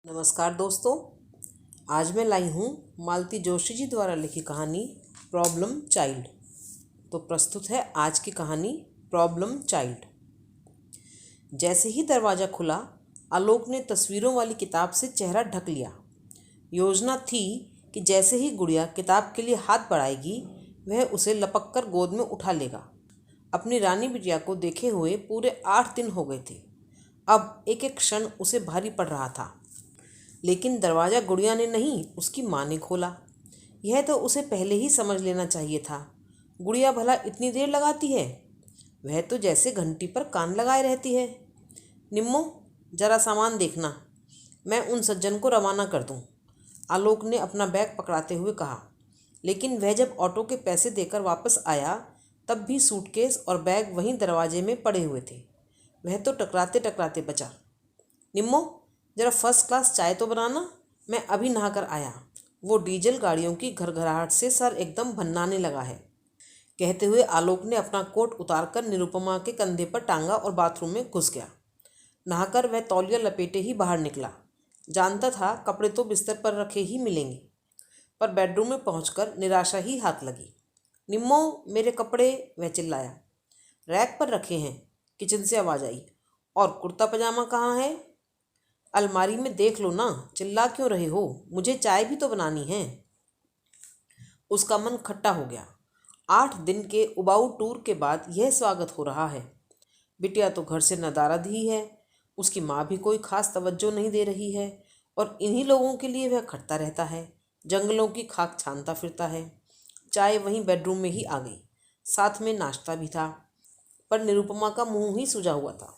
नमस्कार दोस्तों, आज मैं लाई हूँ मालती जोशी जी द्वारा लिखी कहानी प्रॉब्लम चाइल्ड। तो प्रस्तुत है आज की कहानी प्रॉब्लम चाइल्ड। जैसे ही दरवाज़ा खुला, आलोक ने तस्वीरों वाली किताब से चेहरा ढक लिया। योजना थी कि जैसे ही गुड़िया किताब के लिए हाथ बढ़ाएगी, वह उसे लपक कर गोद में उठा लेगा। अपनी रानी बिटिया को देखे हुए पूरे 8 दिन हो गए थे। अब एक एक क्षण उसे भारी पड़ रहा था। लेकिन दरवाज़ा गुड़िया ने नहीं, उसकी माँ ने खोला। यह तो उसे पहले ही समझ लेना चाहिए था। गुड़िया भला इतनी देर लगाती है? वह तो जैसे घंटी पर कान लगाए रहती है। निम्मो, जरा सामान देखना, मैं उन सज्जन को रवाना कर दूं, आलोक ने अपना बैग पकड़ाते हुए कहा। लेकिन वह जब ऑटो के पैसे देकर वापस आया, तब भी सूटकेस और बैग वहीं दरवाजे में पड़े हुए थे। वह तो टकराते टकराते बचा। निम्मो, जरा फर्स्ट क्लास चाय तो बनाना, मैं अभी नहा कर आया। वो डीजल गाड़ियों की घरघराहट से सर एकदम भन्नाने लगा है, कहते हुए आलोक ने अपना कोट उतारकर निरुपमा के कंधे पर टांगा और बाथरूम में घुस गया। नहाकर वह तौलिया लपेटे ही बाहर निकला। जानता था कपड़े तो बिस्तर पर रखे ही मिलेंगे, पर बेडरूम में पहुंचकर निराशा ही हाथ लगी। निम्मो, मेरे कपड़े, वह चिल्लाया। रैक पर रखे हैं, किचन से आवाज़ आई। और कुर्ता पजामा कहाँ है? अलमारी में देख लो ना, चिल्ला क्यों रहे हो? मुझे चाय भी तो बनानी है। उसका मन खट्टा हो गया। 8 दिन के उबाऊ टूर के बाद यह स्वागत हो रहा है। बिटिया तो घर से नदारद ही है, उसकी माँ भी कोई खास तवज्जो नहीं दे रही है, और इन्हीं लोगों के लिए वह खटता रहता है, जंगलों की खाक छानता फिरता है। चाय वहीं बेडरूम में ही आ गई, साथ में नाश्ता भी था, पर निरुपमा का मुंह ही सूजा हुआ था।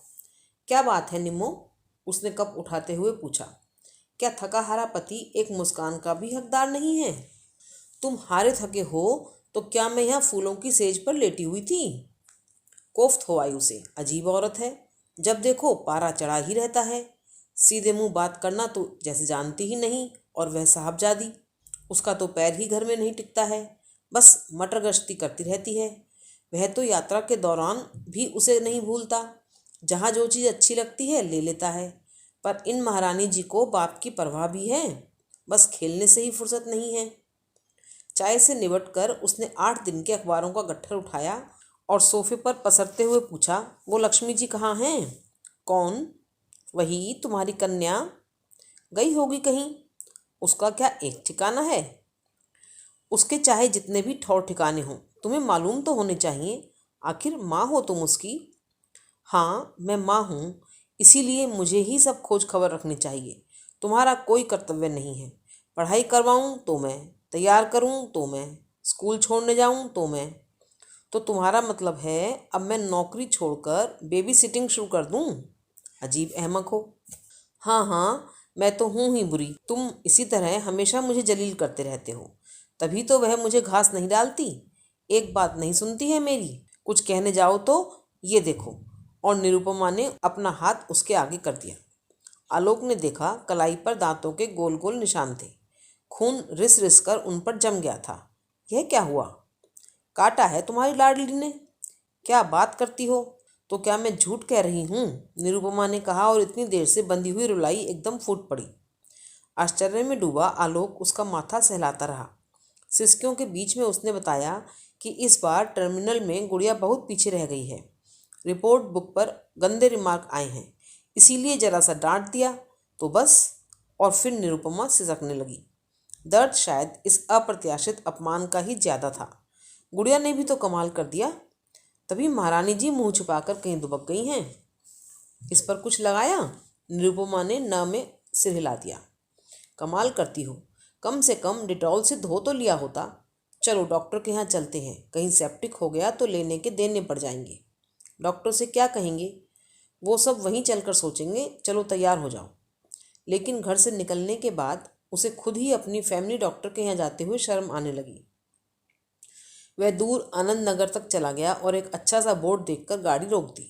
क्या बात है निम्मो? उसने कप उठाते हुए पूछा। क्या थका हारा पति एक मुस्कान का भी हकदार नहीं है? तुम हारे थके हो तो क्या मैं यहाँ फूलों की सेज पर लेटी हुई थी? कोफ्त हो आई उसे। अजीब औरत है, जब देखो पारा चढ़ा ही रहता है। सीधे मुंह बात करना तो जैसे जानती ही नहीं। और वह साहबजादी, उसका तो पैर ही घर में नहीं टिकता है, बस मटर गश्ती करती रहती है। वह तो यात्रा के दौरान भी उसे नहीं भूलता। जहाँ जो चीज़ अच्छी लगती है ले लेता है। पर इन महारानी जी को बाप की परवाह भी है, बस खेलने से ही फुर्सत नहीं है। चाय से निबटकर उसने 8 दिन के अखबारों का गट्ठर उठाया और सोफे पर पसरते हुए पूछा, वो लक्ष्मी जी कहाँ हैं? कौन? वही तुम्हारी कन्या। गई होगी कहीं। उसका क्या एक ठिकाना है? उसके चाहे जितने भी ठौर ठिकाने हों, तुम्हें मालूम तो होने चाहिए। आखिर माँ हो तुम उसकी। हाँ, मैं माँ हूँ, इसीलिए मुझे ही सब खोज खबर रखनी चाहिए। तुम्हारा कोई कर्तव्य नहीं है। पढ़ाई करवाऊँ तो मैं, तैयार करूँ तो मैं, स्कूल छोड़ने जाऊँ तो मैं। तो तुम्हारा मतलब है अब मैं नौकरी छोड़कर बेबी सिटिंग शुरू कर दूँ? अजीब अहमक हो। हाँ हाँ, मैं तो हूँ ही बुरी। तुम इसी तरह हमेशा मुझे जलील करते रहते हो, तभी तो वह मुझे घास नहीं डालती। एक बात नहीं सुनती है मेरी। कुछ कहने जाओ तो ये देखो। और निरुपमा ने अपना हाथ उसके आगे कर दिया। आलोक ने देखा, कलाई पर दांतों के गोल गोल निशान थे। खून रिस रिस कर उन पर जम गया था। यह क्या हुआ? काटा है तुम्हारी लाडली ने। क्या बात करती हो? तो क्या मैं झूठ कह रही हूँ? निरुपमा ने कहा, और इतनी देर से बंधी हुई रुलाई एकदम फूट पड़ी। आश्चर्य में डूबा आलोक उसका माथा सहलाता रहा। सिसकियों के बीच में उसने बताया कि इस बार टर्मिनल में गुड़िया बहुत पीछे रह गई है। रिपोर्ट बुक पर गंदे रिमार्क आए हैं, इसीलिए जरा सा डांट दिया तो बस। और फिर निरुपमा सिसकने लगी। दर्द शायद इस अप्रत्याशित अपमान का ही ज्यादा था। गुड़िया ने भी तो कमाल कर दिया। तभी महारानी जी मुंह छुपाकर कहीं दुबक गई हैं। इस पर कुछ लगाया? निरुपमा ने न में सिर हिला दिया। कमाल करती हो, कम से कम डिटॉल से धो तो लिया होता। चलो डॉक्टर के यहाँ चलते हैं, कहीं सेप्टिक हो गया तो लेने के देने पड़ जाएंगे। डॉक्टर से क्या कहेंगे? वो सब वहीं चलकर सोचेंगे। चलो तैयार हो जाओ। लेकिन घर से निकलने के बाद उसे खुद ही अपनी फैमिली डॉक्टर के यहाँ जाते हुए शर्म आने लगी। वह दूर आनंद नगर तक चला गया और एक अच्छा सा बोर्ड देखकर गाड़ी रोक दी।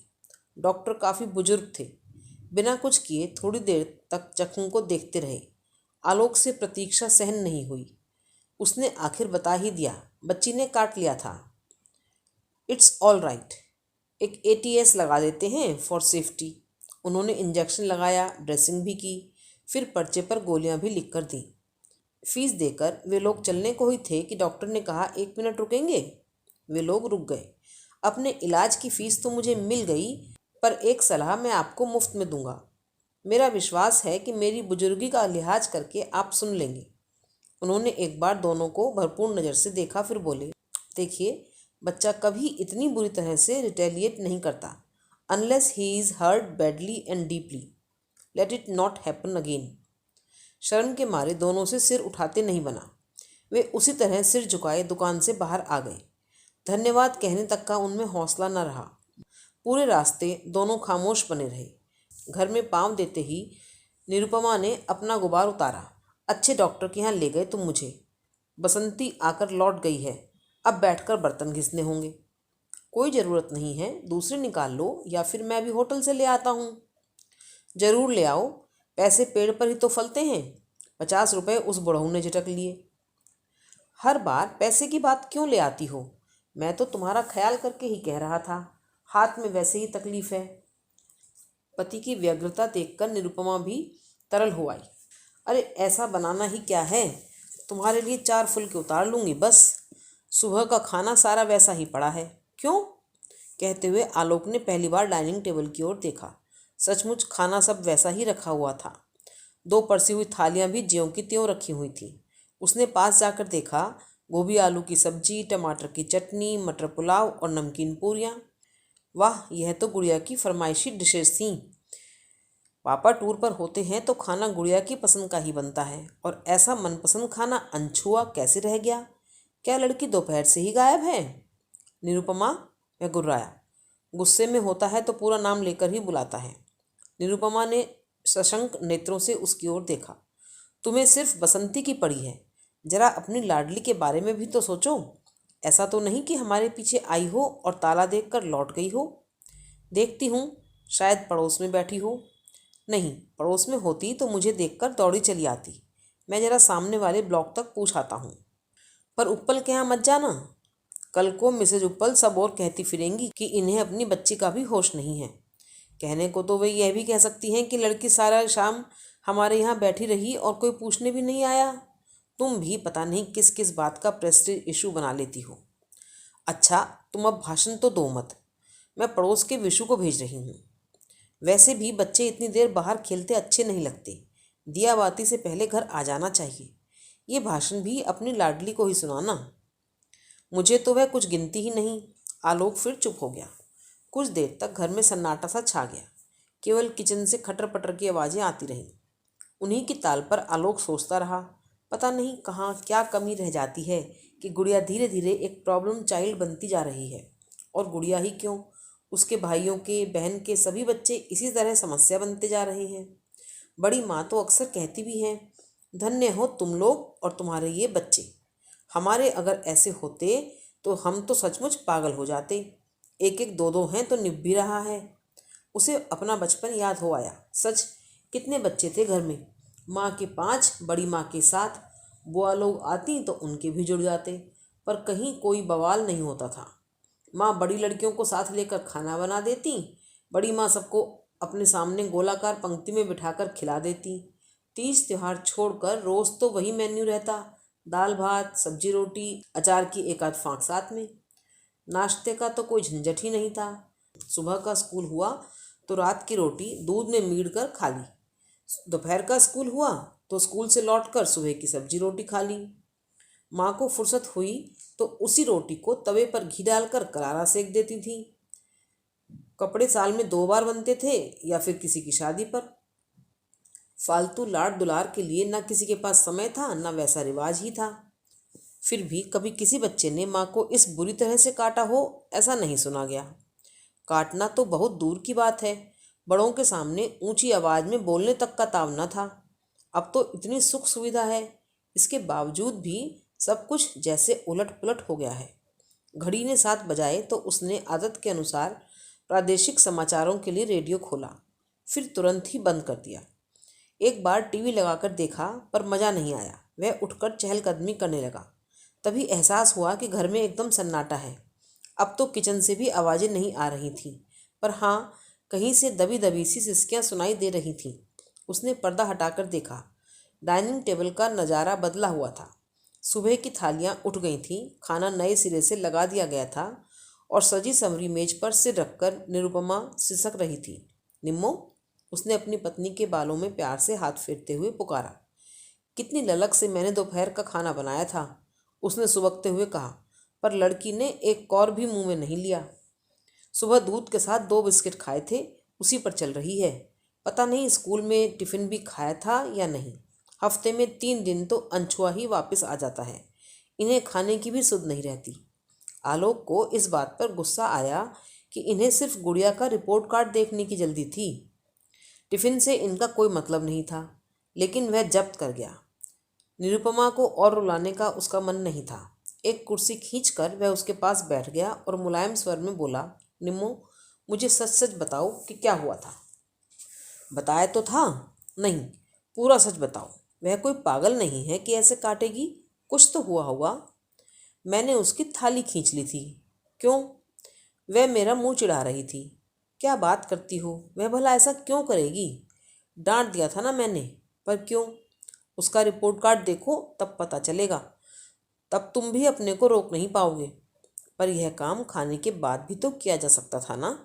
डॉक्टर काफ़ी बुजुर्ग थे। बिना कुछ किए थोड़ी देर तक जख्म को देखते रहे। आलोक से प्रतीक्षा सहन नहीं हुई। उसने आखिर बता ही दिया, बच्ची ने काट लिया था। इट्स ऑल राइट, एक एटीएस लगा देते हैं फॉर सेफ्टी। उन्होंने इंजेक्शन लगाया, ड्रेसिंग भी की, फिर पर्चे पर गोलियां भी लिख कर दी। फीस देकर वे लोग चलने को ही थे कि डॉक्टर ने कहा, 1 मिनट रुकेंगे? वे लोग रुक गए। अपने इलाज की फीस तो मुझे मिल गई, पर एक सलाह मैं आपको मुफ्त में दूंगा। मेरा विश्वास है कि मेरी बुजुर्गी का लिहाज करके आप सुन लेंगे। उन्होंने एक बार दोनों को भरपूर नज़र से देखा, फिर बोले, देखिए, बच्चा कभी इतनी बुरी तरह से रिटेलिएट नहीं करता unless he is hurt badly and deeply. Let it not happen again. शर्म के मारे दोनों से सिर उठाते नहीं बना। वे उसी तरह सिर झुकाए दुकान से बाहर आ गए। धन्यवाद कहने तक का उनमें हौसला न रहा। पूरे रास्ते दोनों खामोश बने रहे। घर में पाँव देते ही निरुपमा ने अपना गुबार उतारा। अच्छे डॉक्टर के यहाँ ले गए तुम मुझे। बसंती आकर लौट गई है, अब बैठकर बर्तन घिसने होंगे। कोई ज़रूरत नहीं है, दूसरे निकाल लो या फिर मैं अभी होटल से ले आता हूँ। ज़रूर ले आओ, पैसे पेड़ पर ही तो फलते हैं। 50 रुपये उस बुढ़ऊ ने झटक लिए। हर बार पैसे की बात क्यों ले आती हो? मैं तो तुम्हारा ख्याल करके ही कह रहा था, हाथ में वैसे ही तकलीफ है। पति की व्यग्रता देखकर निरुपमा भी तरल हो आई। अरे ऐसा बनाना ही क्या है, तुम्हारे लिए 4 फुलके उतार लूँगी बस। सुबह का खाना सारा वैसा ही पड़ा है। क्यों? कहते हुए आलोक ने पहली बार डाइनिंग टेबल की ओर देखा। सचमुच खाना सब वैसा ही रखा हुआ था। 2 परसी हुई थालियाँ भी ज्यों की त्यों रखी हुई थीं। उसने पास जाकर देखा, गोभी आलू की सब्जी, टमाटर की चटनी, मटर पुलाव और नमकीन पूरियाँ। वाह, यह तो गुड़िया की फरमाइशी डिशेस थीं। पापा टूर पर होते हैं तो खाना गुड़िया की पसंद का ही बनता है, और ऐसा मनपसंद खाना अनछुआ कैसे रह गया? क्या लड़की दोपहर से ही गायब है? निरुपमा, वह गुर्राया। गुस्से में होता है तो पूरा नाम लेकर ही बुलाता है। निरुपमा ने सशंक नेत्रों से उसकी ओर देखा। तुम्हें सिर्फ बसंती की पड़ी है, जरा अपनी लाडली के बारे में भी तो सोचो। ऐसा तो नहीं कि हमारे पीछे आई हो और ताला देखकर लौट गई हो। देखती हूँ, शायद पड़ोस में बैठी हो। नहीं, पड़ोस में होती तो मुझे देखकर दौड़ी चली आती। मैं जरा सामने वाले ब्लॉक तक पूछ आता हूँ। पर उप्पल के यहाँ मत जाना। कल को मिसेज उप्पल सब और कहती फिरेंगी कि इन्हें अपनी बच्ची का भी होश नहीं है। कहने को तो वे यह भी कह सकती हैं कि लड़की सारा शाम हमारे यहाँ बैठी रही और कोई पूछने भी नहीं आया। तुम भी पता नहीं किस किस बात का प्रेस्टीज इशू बना लेती हो। अच्छा, तुम अब भाषण तो दो मत। मैं पड़ोस के विशु को भेज रही हूँ। वैसे भी बच्चे इतनी देर बाहर खेलते अच्छे नहीं लगते। दिया बाती से पहले घर आ जाना चाहिए। ये भाषण भी अपनी लाडली को ही सुनाना। मुझे तो वह कुछ गिनती ही नहीं। आलोक फिर चुप हो गया। कुछ देर तक घर में सन्नाटा सा छा गया। केवल किचन से खटर पटर की आवाज़ें आती रहीं। उन्हीं की ताल पर आलोक सोचता रहा, पता नहीं कहाँ क्या कमी रह जाती है कि गुड़िया धीरे धीरे एक प्रॉब्लम चाइल्ड बनती जा रही है। और गुड़िया ही क्यों, उसके भाइयों के, बहन के सभी बच्चे इसी तरह समस्या बनते जा रहे हैं। बड़ी माँ तो अक्सर कहती भी हैं, धन्य हो तुम लोग और तुम्हारे ये बच्चे। हमारे अगर ऐसे होते तो हम तो सचमुच पागल हो जाते। एक एक दो दो हैं तो निभ भी रहा है। उसे अपना बचपन याद हो आया। सच, कितने बच्चे थे घर में। माँ के 5, बड़ी माँ के 7। बुआ लोग आती तो उनके भी जुड़ जाते, पर कहीं कोई बवाल नहीं होता था। माँ बड़ी लड़कियों को साथ लेकर खाना बना देती। बड़ी माँ सबको अपने सामने गोलाकार पंक्ति में बिठाकर खिला देती। तीज त्योहार छोड़कर रोज़ तो वही मेन्यू रहता, दाल भात, सब्जी रोटी, अचार की एक आध फाँक साथ में। नाश्ते का तो कोई झंझट ही नहीं था। सुबह का स्कूल हुआ तो रात की रोटी दूध में मीड़ कर खा ली। दोपहर का स्कूल हुआ तो स्कूल से लौटकर सुबह की सब्जी रोटी खा ली। माँ को फुर्सत हुई तो उसी रोटी को तवे पर घी डालकर करारा सेक देती थी। कपड़े साल में 2 बार बनते थे या फिर किसी की शादी पर। फालतू लाड़ दुलार के लिए ना किसी के पास समय था, ना वैसा रिवाज ही था। फिर भी कभी किसी बच्चे ने माँ को इस बुरी तरह से काटा हो, ऐसा नहीं सुना गया। काटना तो बहुत दूर की बात है, बड़ों के सामने ऊंची आवाज़ में बोलने तक का ताव न था। अब तो इतनी सुख सुविधा है, इसके बावजूद भी सब कुछ जैसे उलट पुलट हो गया है। घड़ी ने 7 बजाए तो उसने आदत के अनुसार प्रादेशिक समाचारों के लिए रेडियो खोला, फिर तुरंत ही बंद कर दिया। एक बार टीवी लगाकर देखा पर मज़ा नहीं आया। वह उठकर चहलकदमी करने लगा। तभी एहसास हुआ कि घर में एकदम सन्नाटा है। अब तो किचन से भी आवाज़ें नहीं आ रही थीं, पर हाँ, कहीं से दबी दबी सी सिसकियाँ सुनाई दे रही थीं। उसने पर्दा हटाकर देखा। डाइनिंग टेबल का नज़ारा बदला हुआ था। सुबह की थालियां उठ गई थीं, खाना नए सिरे से लगा दिया गया था और सजी संवरी मेज पर सिर रखकर निरुपमा सिसक रही थी। निम्मो, उसने अपनी पत्नी के बालों में प्यार से हाथ फेरते हुए पुकारा। कितनी ललक से मैंने दोपहर का खाना बनाया था, उसने सुबकते हुए कहा, पर लड़की ने एक कौर भी मुंह में नहीं लिया। सुबह दूध के साथ 2 बिस्किट खाए थे, उसी पर चल रही है। पता नहीं स्कूल में टिफ़िन भी खाया था या नहीं। हफ्ते में 3 दिन तो अनछुआ ही वापस आ जाता है। इन्हें खाने की भी सुध नहीं रहती। आलोक को इस बात पर गुस्सा आया कि इन्हें सिर्फ गुड़िया का रिपोर्ट कार्ड देखने की जल्दी थी। टिफ़िन से इनका कोई मतलब नहीं था, लेकिन वह जब्त कर गया। निरुपमा को और रुलाने का उसका मन नहीं था। एक कुर्सी खींचकर वह उसके पास बैठ गया और मुलायम स्वर में बोला, निम्मो, मुझे सच सच बताओ कि क्या हुआ था। बताया तो था। नहीं, पूरा सच बताओ। वह कोई पागल नहीं है कि ऐसे काटेगी। कुछ तो हुआ होगा। मैंने उसकी थाली खींच ली थी। क्यों? वह मेरा मुंह चिढ़ा रही थी। क्या बात करती हो, वह भला ऐसा क्यों करेगी? डांट दिया था ना मैंने। पर क्यों? उसका रिपोर्ट कार्ड देखो, तब पता चलेगा। तब तुम भी अपने को रोक नहीं पाओगे। पर यह काम खाने के बाद भी तो किया जा सकता था ना।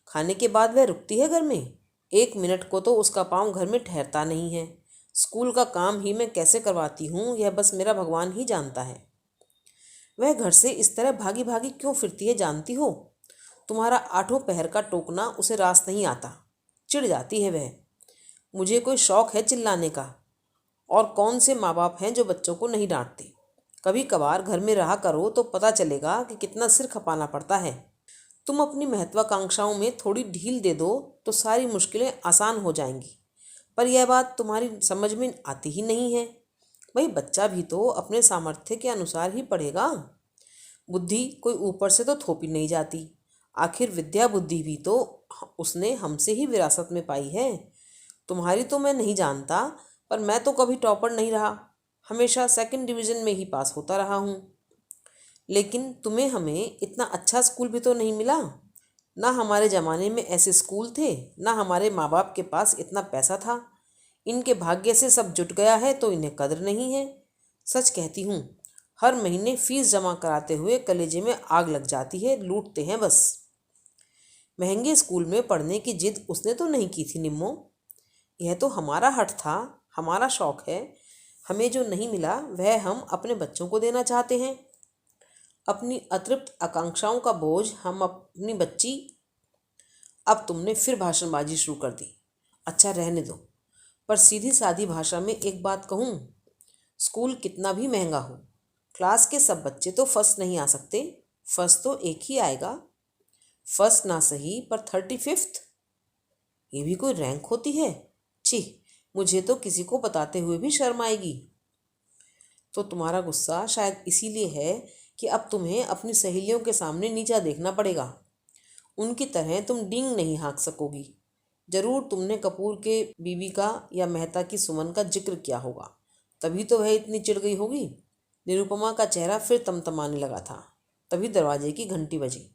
खाने के बाद वह रुकती है घर में? 1 मिनट को तो उसका पाँव घर में ठहरता नहीं है। स्कूल का काम ही मैं कैसे करवाती हूँ, यह बस मेरा भगवान ही जानता है। वह घर से इस तरह भागी भागी क्यों फिरती है जानती हो? तुम्हारा 8 पहर का टोकना उसे रास नहीं आता। चिढ़ जाती है वह। मुझे कोई शौक है चिल्लाने का? और कौन से माँ बाप हैं जो बच्चों को नहीं डांटते? कभी कभार घर में रहा करो तो पता चलेगा कि कितना सिर खपाना पड़ता है। तुम अपनी महत्वाकांक्षाओं में थोड़ी ढील दे दो तो सारी मुश्किलें आसान हो जाएंगी। पर यह बात तुम्हारी समझ में आती ही नहीं है। भाई, बच्चा भी तो अपने सामर्थ्य के अनुसार ही पढ़ेगा। बुद्धि कोई ऊपर से तो थोपी नहीं जाती। आखिर विद्या बुद्धि भी तो उसने हमसे ही विरासत में पाई है। तुम्हारी तो मैं नहीं जानता, पर मैं तो कभी टॉपर नहीं रहा। हमेशा सेकंड डिवीज़न में ही पास होता रहा हूँ। लेकिन तुम्हें हमें इतना अच्छा स्कूल भी तो नहीं मिला। ना हमारे ज़माने में ऐसे स्कूल थे, ना हमारे माँ बाप के पास इतना पैसा था। इनके भाग्य से सब जुट गया है तो इन्हें कदर नहीं है। सच कहती हूँ, हर महीने फीस जमा कराते हुए कलेजे में आग लग जाती है। लूटते हैं बस। महंगे स्कूल में पढ़ने की जिद उसने तो नहीं की थी निम्मो। यह तो हमारा हठ था, हमारा शौक है। हमें जो नहीं मिला वह हम अपने बच्चों को देना चाहते हैं। अपनी अतृप्त आकांक्षाओं का बोझ हम अपनी बच्ची। अब तुमने फिर भाषणबाजी शुरू कर दी। अच्छा, रहने दो। पर सीधी सादी भाषा में एक बात कहूँ, स्कूल कितना भी महंगा हो, क्लास के सब बच्चे तो फर्स्ट नहीं आ सकते। फर्स्ट तो एक ही आएगा। फर्स्ट ना सही पर 35th, ये भी कोई रैंक होती है? छी, मुझे तो किसी को बताते हुए भी शर्म आएगी। तो तुम्हारा गुस्सा शायद इसीलिए है कि अब तुम्हें अपनी सहेलियों के सामने नीचा देखना पड़ेगा। उनकी तरह तुम डींग नहीं हाँक सकोगी। जरूर तुमने कपूर के बीवी का या मेहता की सुमन का जिक्र किया होगा, तभी तो वह इतनी चिढ़ गई होगी। निरुपमा का चेहरा फिर तमतमाने लगा था। तभी दरवाजे की घंटी बजी।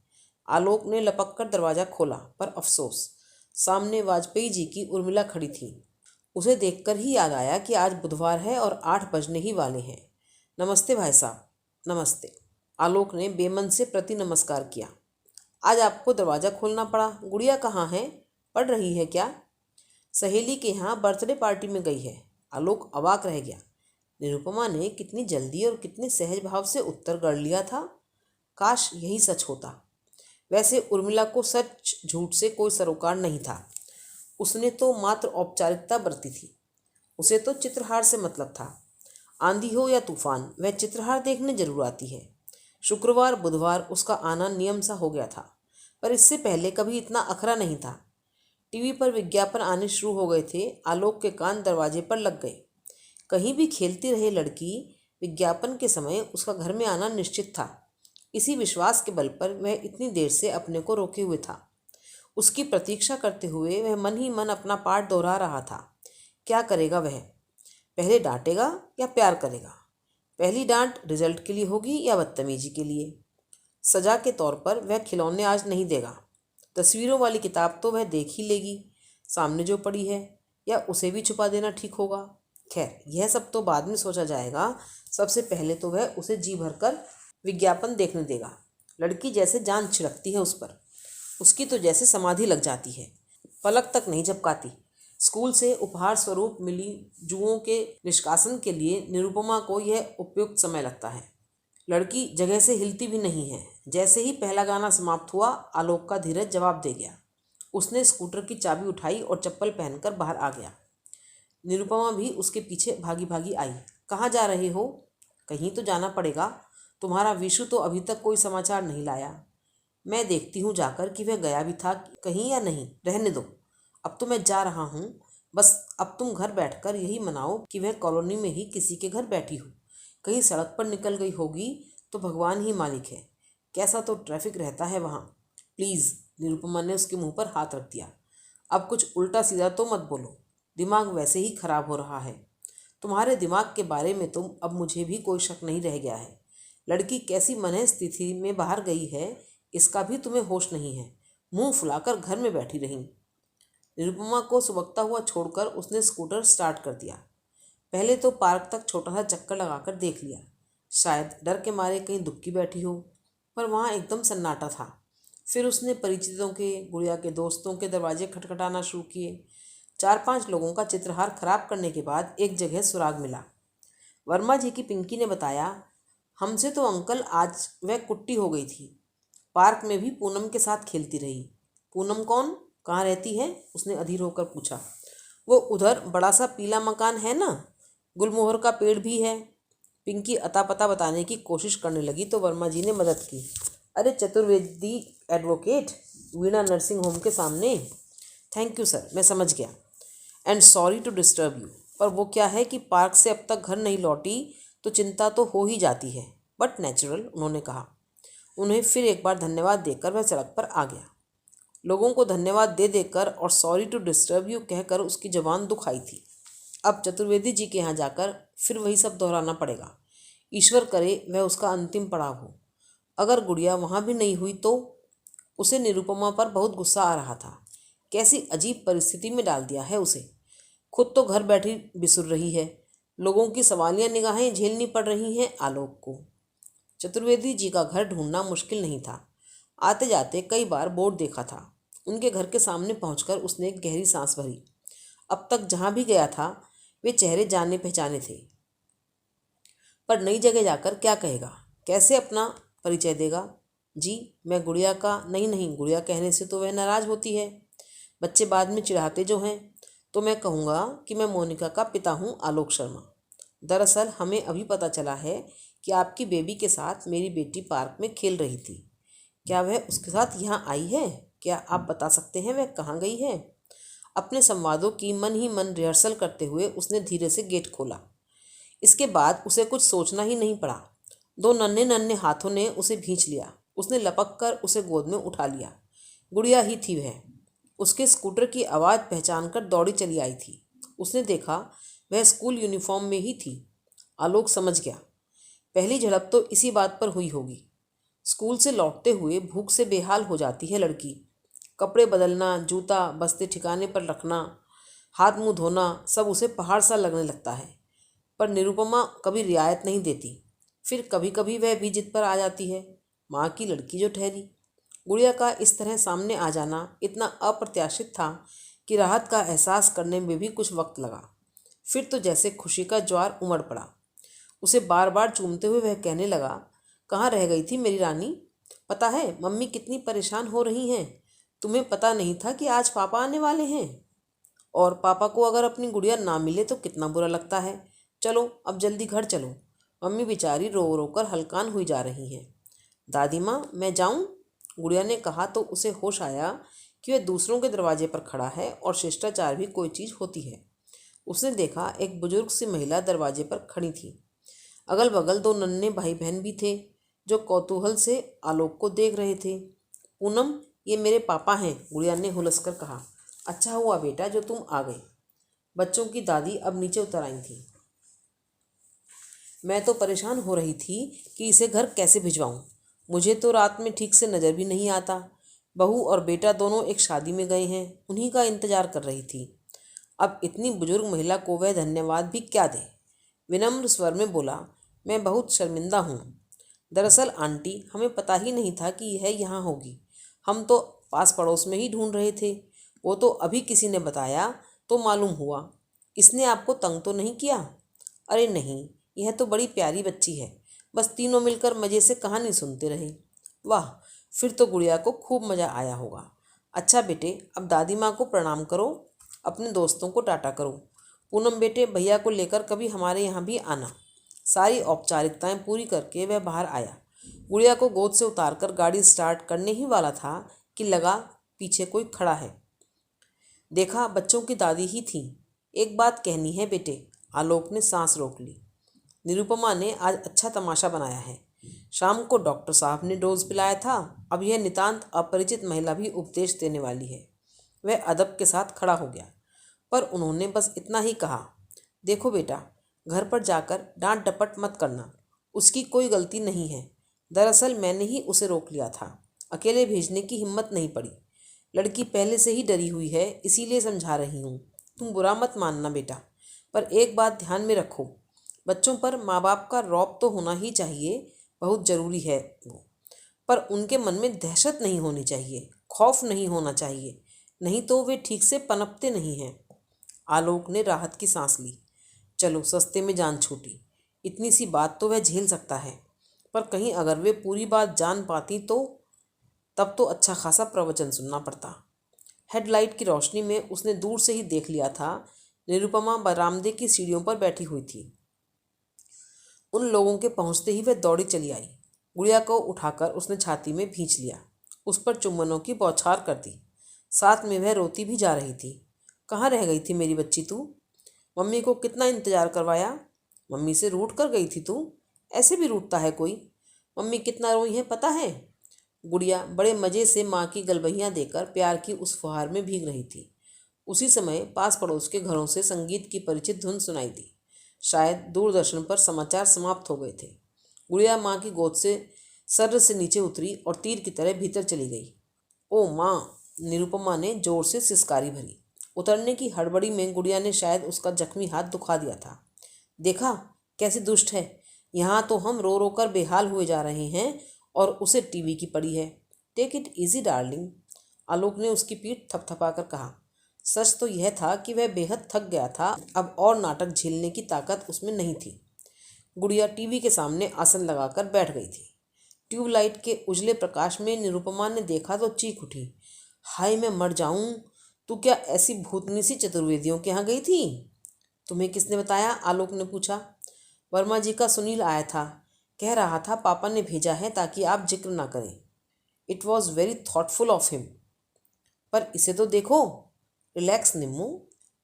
आलोक ने लपक कर दरवाज़ा खोला, पर अफसोस, सामने वाजपेयी जी की उर्मिला खड़ी थी। उसे देखकर ही याद आया कि आज बुधवार है और 8 बजने ही वाले हैं। नमस्ते भाई साहब। नमस्ते। आलोक ने बेमन से प्रति नमस्कार किया। आज आपको दरवाज़ा खोलना पड़ा। गुड़िया कहाँ है? पढ़ रही है क्या? सहेली के यहाँ बर्थडे पार्टी में गई है। आलोक अवाक रह गया। निरुपमा ने कितनी जल्दी और कितने सहज भाव से उत्तर गढ़ लिया था। काश यही सच होता। वैसे उर्मिला को सच झूठ से कोई सरोकार नहीं था। उसने तो मात्र औपचारिकता बरती थी। उसे तो चित्रहार से मतलब था। आंधी हो या तूफान, वह चित्रहार देखने जरूर आती है। शुक्रवार बुधवार उसका आना नियम सा हो गया था, पर इससे पहले कभी इतना अखरा नहीं था। टीवी पर विज्ञापन आने शुरू हो गए थे। आलोक के कान दरवाजे पर लग गए। कहीं भी खेलती रहे लड़की, विज्ञापन के समय उसका घर में आना निश्चित था। इसी विश्वास के बल पर वह इतनी देर से अपने को रोके हुए था। उसकी प्रतीक्षा करते हुए वह मन ही मन अपना पाठ दोहरा रहा था। क्या करेगा वह? पहले डांटेगा या प्यार करेगा? पहली डांट रिजल्ट के लिए होगी या बदतमीजी के लिए? सजा के तौर पर वह खिलौने आज नहीं देगा। तस्वीरों वाली किताब तो वह देख ही लेगी, सामने जो पड़ी है। या उसे भी छुपा देना ठीक होगा? खैर, यह सब तो बाद में सोचा जाएगा। सबसे पहले तो वह उसे जी भरकर विज्ञापन देखने देगा। लड़की जैसे जान छिड़कती है उस पर, उसकी तो जैसे समाधि लग जाती है, पलक तक नहीं झपकाती। स्कूल से उपहार स्वरूप मिली जुओं के निष्कासन के लिए निरुपमा को यह उपयुक्त समय लगता है। लड़की जगह से हिलती भी नहीं है। जैसे ही पहला गाना समाप्त हुआ, आलोक का धीरज जवाब दे गया। उसने स्कूटर की चाबी उठाई और चप्पल पहनकर बाहर आ गया। निरुपमा भी उसके पीछे भागी भागी आई। कहाँ जा रहे हो? कहीं तो जाना पड़ेगा। तुम्हारा विशु तो अभी तक कोई समाचार नहीं लाया। मैं देखती हूँ जाकर कि वह गया भी था कहीं या नहीं। रहने दो, अब तो मैं जा रहा हूँ। बस अब तुम घर बैठकर यही मनाओ कि वह कॉलोनी में ही किसी के घर बैठी हो। कहीं सड़क पर निकल गई होगी तो भगवान ही मालिक है। कैसा तो ट्रैफिक रहता है वहाँ। प्लीज़, निरुपमा ने उसके मुंह पर हाथ रख दिया। अब कुछ उल्टा सीधा तो मत बोलो। दिमाग वैसे ही खराब हो रहा है। तुम्हारे दिमाग के बारे में तो अब मुझे भी कोई शक नहीं रह गया है। लड़की कैसी मनः स्थिति में बाहर गई है, इसका भी तुम्हें होश नहीं है। मुंह फुलाकर घर में बैठी रही। निरुपमा को सुबकता हुआ छोड़कर उसने स्कूटर स्टार्ट कर दिया। पहले तो पार्क तक छोटा सा चक्कर लगाकर देख लिया। शायद डर के मारे कहीं दुबकी बैठी हो, पर वहाँ एकदम सन्नाटा था। फिर उसने परिचितों के, गुड़िया के दोस्तों के दरवाजे खटखटाना शुरू किए। 4-5 लोगों का चित्रहार खराब करने के बाद एक जगह सुराग मिला। वर्मा जी की पिंकी ने बताया, हमसे तो अंकल आज वह कुट्टी हो गई थी। पार्क में भी पूनम के साथ खेलती रही। पूनम कौन? कहाँ रहती है? उसने अधीर होकर पूछा। वो उधर बड़ा सा पीला मकान है ना, गुलमोहर का पेड़ भी है। पिंकी अता पता बताने की कोशिश करने लगी तो वर्मा जी ने मदद की। अरे Chaturvedi advocate, Veena nursing home के सामने। थैंक यू सर, मैं समझ गया। And sorry to disturb you. पर वो क्या है कि पार्क से अब तक घर नहीं लौटी तो चिंता तो हो ही जाती है, बट नेचुरल, उन्होंने कहा। उन्हें फिर एक बार धन्यवाद देकर वह सड़क पर आ गया। लोगों को धन्यवाद दे देकर और सॉरी टू डिस्टर्ब यू कहकर उसकी जुबान दुखाई थी। अब चतुर्वेदी जी के यहाँ जाकर फिर वही सब दोहराना पड़ेगा। ईश्वर करे वह उसका अंतिम पड़ाव हो। अगर गुड़िया वहाँ भी नहीं हुई तो? उसे निरुपमा पर बहुत गुस्सा आ रहा था। कैसी अजीब परिस्थिति में डाल दिया है उसे। खुद तो घर बैठी बिसुर रही है, लोगों की सवालिया निगाहें झेलनी पड़ रही हैं आलोक को। चतुर्वेदी जी का घर ढूंढना मुश्किल नहीं था। आते जाते कई बार बोर्ड देखा था। उनके घर के सामने पहुंचकर उसने एक गहरी सांस भरी। अब तक जहां भी गया था वे चेहरे जाने पहचाने थे, पर नई जगह जाकर क्या कहेगा, कैसे अपना परिचय देगा? जी, मैं गुड़िया का नहीं, गुड़िया कहने से तो वह नाराज़ होती है। बच्चे बाद में चिढ़ाते जो हैं। तो मैं कहूँगा कि मैं मोनिका का पिता हूँ, आलोक शर्मा। दरअसल हमें अभी पता चला है कि आपकी बेबी के साथ मेरी बेटी पार्क में खेल रही थी। क्या वह उसके साथ यहाँ आई है? क्या आप बता सकते हैं वह कहाँ गई है? अपने संवादों की मन ही मन रिहर्सल करते हुए उसने धीरे से गेट खोला। इसके बाद उसे कुछ सोचना ही नहीं पड़ा। 2 नन्हे नन्हे हाथों ने उसे भींच लिया। उसने लपक कर उसे गोद में उठा लिया। गुड़िया ही थी वह। उसके स्कूटर की आवाज़ पहचान कर दौड़ी चली आई थी। उसने देखा वह स्कूल यूनिफॉर्म में ही थी। आलोक समझ गया, पहली झड़प तो इसी बात पर हुई होगी। स्कूल से लौटते हुए भूख से बेहाल हो जाती है लड़की। कपड़े बदलना, जूता बस्ते ठिकाने पर रखना, हाथ मुंह धोना, सब उसे पहाड़ सा लगने लगता है। पर निरुपमा कभी रियायत नहीं देती। फिर कभी कभी वह भी जिद पर आ जाती है। माँ की लड़की जो ठहरी। गुड़िया का इस तरह सामने आ जाना इतना अप्रत्याशित था कि राहत का एहसास करने में भी कुछ वक्त लगा। फिर तो जैसे खुशी का ज्वार उमड़ पड़ा। उसे बार बार चूमते हुए वह कहने लगा, कहाँ रह गई थी मेरी रानी? पता है मम्मी कितनी परेशान हो रही हैं। तुम्हें पता नहीं था कि आज पापा आने वाले हैं? और पापा को अगर अपनी गुड़िया ना मिले तो कितना बुरा लगता है। चलो अब जल्दी घर चलो। मम्मी बेचारी रो रो कर हलकान हुई जा रही हैं। दादी माँ, मैं जाऊँ? गुड़िया ने कहा तो उसे होश आया कि वह दूसरों के दरवाजे पर खड़ा है और शिष्टाचार भी कोई चीज़ होती है। उसने देखा एक बुजुर्ग सी महिला दरवाजे पर खड़ी थी। अगल बगल 2 नन्हे भाई बहन भी थे जो कौतूहल से आलोक को देख रहे थे। पूनम, ये मेरे पापा हैं, गुड़िया ने हुलसकर कहा। अच्छा हुआ बेटा जो तुम आ गई। बच्चों की दादी अब नीचे उतर आई थी। मैं तो परेशान हो रही थी कि इसे घर कैसे भिजवाऊं। मुझे तो रात में ठीक से नज़र भी नहीं आता। बहू और बेटा दोनों एक शादी में गए हैं, उन्हीं का इंतजार कर रही थी। अब इतनी बुजुर्ग महिला को वह धन्यवाद भी क्या दे। विनम्र स्वर में बोला, मैं बहुत शर्मिंदा हूँ। दरअसल आंटी, हमें पता ही नहीं था कि यह यहाँ होगी। हम तो पास पड़ोस में ही ढूंढ रहे थे। वो तो अभी किसी ने बताया तो मालूम हुआ। इसने आपको तंग तो नहीं किया? अरे नहीं, यह तो बड़ी प्यारी बच्ची है। बस तीनों मिलकर मज़े से कहानी सुनते रहे। वाह, फिर तो गुड़िया को खूब मज़ा आया होगा। अच्छा बेटे, अब दादी माँ को प्रणाम करो, अपने दोस्तों को टाटा करो। पूनम बेटे, भैया को लेकर कभी हमारे यहाँ भी आना। सारी औपचारिकताएं पूरी करके वह बाहर आया। गुड़िया को गोद से उतारकर गाड़ी स्टार्ट करने ही वाला था कि लगा पीछे कोई खड़ा है। देखा, बच्चों की दादी ही थी। एक बात कहनी है बेटे। आलोक ने सांस रोक ली। निरुपमा ने आज अच्छा तमाशा बनाया है। शाम को डॉक्टर साहब ने डोज पिलाया था, अब यह नितांत अपरिचित महिला भी उपदेश देने वाली है। वह अदब के साथ खड़ा हो गया, पर उन्होंने बस इतना ही कहा, देखो बेटा, घर पर जाकर डांट डपट मत करना। उसकी कोई गलती नहीं है। दरअसल मैंने ही उसे रोक लिया था। अकेले भेजने की हिम्मत नहीं पड़ी। लड़की पहले से ही डरी हुई है, इसीलिए समझा रही हूँ। तुम बुरा मत मानना बेटा, पर एक बात ध्यान में रखो, बच्चों पर माँ बाप का रौब तो होना ही चाहिए, बहुत ज़रूरी है वो। पर उनके मन में दहशत नहीं होनी चाहिए, खौफ नहीं होना चाहिए, नहीं तो वे ठीक से पनपते नहीं हैं। आलोक ने राहत की सांस ली। चलो, सस्ते में जान छूटी। इतनी सी बात तो वह झेल सकता है, पर कहीं अगर वे पूरी बात जान पाती तो तब तो अच्छा खासा प्रवचन सुनना पड़ता। हेडलाइट की रोशनी में उसने दूर से ही देख लिया था, निरुपमा बरामदे की सीढ़ियों पर बैठी हुई थी। उन लोगों के पहुंचते ही वह दौड़ी चली आई। गुड़िया को उठाकर उसने छाती में भींच लिया, उस पर चुम्बनों की बौछार कर दी। साथ में वह रोती भी जा रही थी। कहाँ रह गई थी मेरी बच्ची तू? मम्मी को कितना इंतजार करवाया। मम्मी से रूठ कर गई थी तू? ऐसे भी रूठता है कोई? मम्मी कितना रोई है पता है? गुड़िया बड़े मज़े से माँ की गलबहियाँ देकर प्यार की उस फुहार में भीग रही थी। उसी समय पास पड़ोस के घरों से संगीत की परिचित धुन सुनाई दी। शायद दूरदर्शन पर समाचार समाप्त हो गए थे। गुड़िया माँ की गोद से सर से नीचे उतरी और तीर की तरह भीतर चली गई। ओ माँ! निरुपमा ने जोर से सिसकारी भरी। उतरने की हड़बड़ी में गुड़िया ने शायद उसका जख्मी हाथ दुखा दिया था। देखा कैसी दुष्ट है। यहाँ तो हम रो रो कर बेहाल हुए जा रहे हैं और उसे टीवी की पड़ी है। टेक इट इजी डार्लिंग, आलोक ने उसकी पीठ थपथपा कर कहा। सच तो यह था कि वह बेहद थक गया था, अब और नाटक झेलने की ताकत उसमें नहीं थी। गुड़िया टीवी के सामने आसन लगाकर बैठ गई थी। ट्यूबलाइट के उजले प्रकाश में निरुपमा ने देखा तो चीख उठी, हाय मैं मर जाऊं, तू क्या ऐसी भूतनी सी चतुर्वेदियों के यहाँ गई थी? तुम्हें किसने बताया? आलोक ने पूछा। वर्मा जी का सुनील आया था, कह रहा था पापा ने भेजा है ताकि आप जिक्र ना करें। It was very thoughtful of him. पर इसे तो देखो। रिलैक्स निम्मू,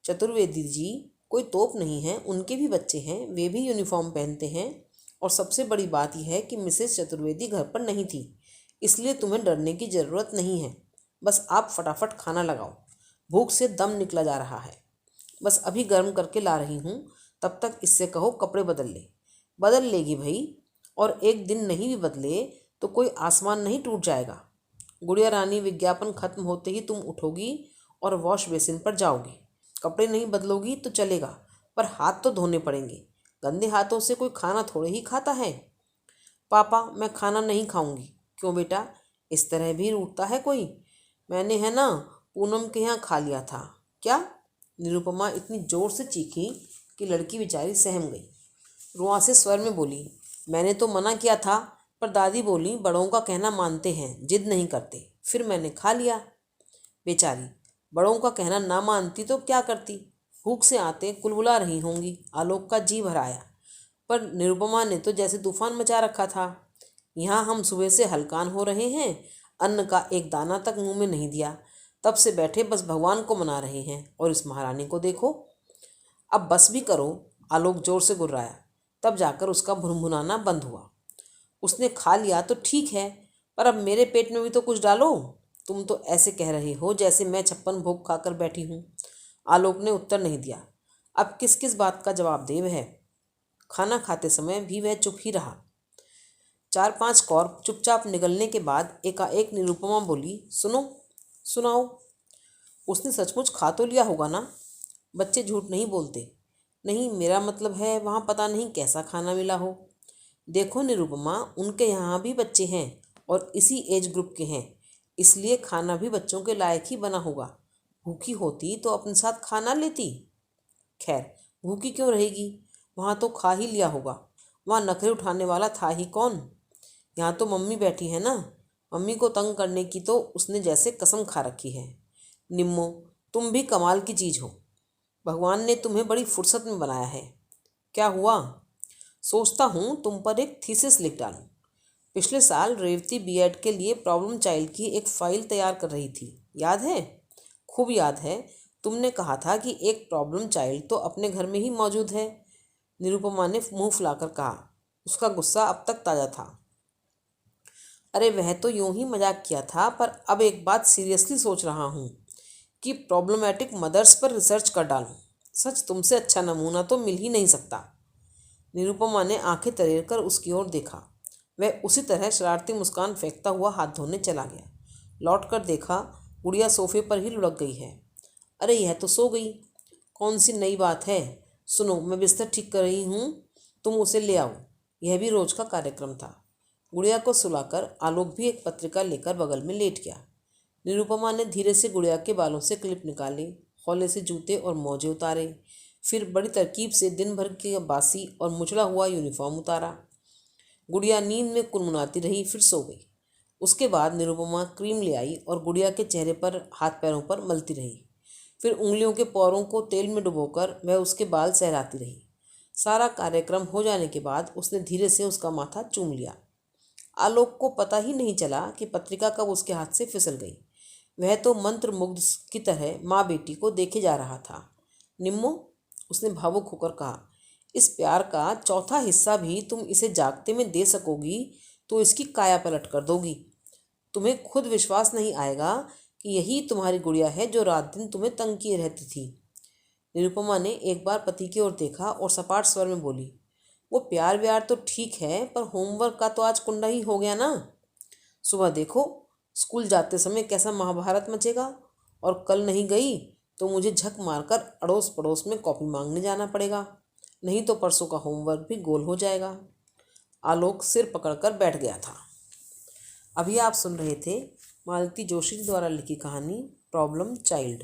चतुर्वेदी जी कोई तोप नहीं है, उनके भी बच्चे हैं, वे भी यूनिफॉर्म पहनते हैं। और सबसे बड़ी बात यह है कि मिसेस चतुर्वेदी घर पर नहीं थी, इसलिए तुम्हें डरने की ज़रूरत नहीं है। बस आप फटाफट खाना लगाओ, भूख से दम निकला जा रहा है। बस अभी गर्म करके ला रही हूँ, तब तक इससे कहो कपड़े बदल ले। बदल लेगी भाई, और एक दिन नहीं भी बदले तो कोई आसमान नहीं टूट जाएगा। गुड़िया रानी, विज्ञापन खत्म होते ही तुम उठोगी और वॉश बेसिन पर जाओगी। कपड़े नहीं बदलोगी तो चलेगा, पर हाथ तो धोने पड़ेंगे। गंदे हाथों से कोई खाना थोड़े ही खाता है। पापा मैं खाना नहीं खाऊंगी। क्यों बेटा, इस तरह भी रूठता है कोई? मैंने है ना पूनम के यहाँ खा लिया था। क्या? निरुपमा इतनी जोर से चीखी कि लड़की बेचारी सहम गई। रुआंसे स्वर में बोली, मैंने तो मना किया था, पर दादी बोली बड़ों का कहना मानते हैं, जिद नहीं करते, फिर मैंने खा लिया। बेचारी, बड़ों का कहना ना मानती तो क्या करती? भूख से आते कुलबुला रही होंगी। आलोक का जी भर आया, पर निरुपमा ने तो जैसे तूफान मचा रखा था। यहाँ हम सुबह से हलकान हो रहे हैं, अन्न का एक दाना तक मुंह में नहीं दिया, तब से बैठे बस भगवान को मना रहे हैं, और इस महारानी को देखो। अब बस भी करो, आलोक जोर से गुर्राया। तब जाकर उसका भुनभुनाना बंद हुआ। उसने खा लिया तो ठीक है, पर अब मेरे पेट में भी तो कुछ डालो। तुम तो ऐसे कह रहे हो जैसे मैं 56 भोग खाकर बैठी हूँ। आलोक ने उत्तर नहीं दिया। अब किस किस बात का जवाब दे वह? खाना खाते समय भी वह चुप ही रहा। 4-5 कौर चुपचाप निगलने के बाद एकाएक निरुपमा बोली, सुनो, सुनाओ। उसने सचमुच खा तो लिया होगा ना? बच्चे झूठ नहीं बोलते। नहीं, मेरा मतलब है वहाँ पता नहीं कैसा खाना मिला हो। देखो निरुपमा, उनके यहाँ भी बच्चे हैं और इसी एज ग्रुप के हैं, इसलिए खाना भी बच्चों के लायक ही बना होगा। भूखी होती तो अपने साथ खाना लेती। खैर, भूखी क्यों रहेगी, वहाँ तो खा ही लिया होगा। वहाँ नखरे उठाने वाला था ही कौन। यहाँ तो मम्मी बैठी है ना, मम्मी को तंग करने की तो उसने जैसे कसम खा रखी है। निम्मो, तुम भी कमाल की चीज़ हो। भगवान ने तुम्हें बड़ी फुर्सत में बनाया है। क्या हुआ? सोचता हूँ तुम पर एक थीसिस लिख डालूं। पिछले साल रेवती बीएड के लिए प्रॉब्लम चाइल्ड की एक फाइल तैयार कर रही थी, याद है? खूब याद है। तुमने कहा था कि एक प्रॉब्लम चाइल्ड तो अपने घर में ही मौजूद है। निरुपमा ने मुंह फुलाकर कहा। उसका गुस्सा अब तक ताज़ा था। अरे वह तो यूं ही मजाक किया था, पर अब एक बात सीरियसली सोच रहा हूँ कि प्रॉब्लमेटिक मदर्स पर रिसर्च कर डालूं। सच, तुमसे अच्छा नमूना तो मिल ही नहीं सकता। निरुपमा ने आंखें तरेर कर उसकी ओर देखा। वह उसी तरह शरारती मुस्कान फेंकता हुआ हाथ धोने चला गया। लौट कर देखा, गुड़िया सोफे पर ही लुढ़क गई है। अरे यह तो सो गई। कौन सी नई बात है? सुनो, मैं बिस्तर ठीक कर रही हूँ, तुम उसे ले आओ। यह भी रोज का कार्यक्रम था। गुड़िया को सुलाकर आलोक भी एक पत्रिका लेकर बगल में लेट गया। निरुपमा ने धीरे से गुड़िया के बालों से क्लिप निकाले, हौले से जूते और मोजे उतारे, फिर बड़ी तरकीब से दिन भर के बासी और मुचड़ा हुआ यूनिफॉर्म उतारा। गुड़िया नींद में कुनमुनाती रही, फिर सो गई। उसके बाद निरुपमा क्रीम ले आई और गुड़िया के चेहरे पर हाथ पैरों पर मलती रही। फिर उंगलियों के पौरों को तेल में डुबोकर वह उसके बाल सहलाती रही। सारा कार्यक्रम हो जाने के बाद उसने धीरे से उसका माथा चूम लिया। आलोक को पता ही नहीं चला कि पत्रिका कब उसके हाथ से फिसल गई। वह तो मंत्रमुग्ध की तरह माँ बेटी को देखे जा रहा था। निम्मो, उसने भावुक होकर कहा, इस प्यार का चौथा हिस्सा भी तुम इसे जागते में दे सकोगी तो इसकी काया पलट कर दोगी। तुम्हें खुद विश्वास नहीं आएगा कि यही तुम्हारी गुड़िया है जो रात दिन तुम्हें तंग किए रहती थी। निरुपमा ने एक बार पति की ओर देखा और सपाट स्वर में बोली, वो प्यार व्यार तो ठीक है, पर होमवर्क का तो आज कुंडा ही हो गया ना। सुबह देखो, स्कूल जाते समय कैसा महाभारत मचेगा, और कल नहीं गई तो मुझे झक मारकर अड़ोस पड़ोस में कॉपी मांगने जाना पड़ेगा, नहीं तो परसों का होमवर्क भी गोल हो जाएगा। आलोक सिर पकड़कर बैठ गया था। अभी आप सुन रहे थे मालती जोशी द्वारा लिखी कहानी प्रॉब्लम चाइल्ड।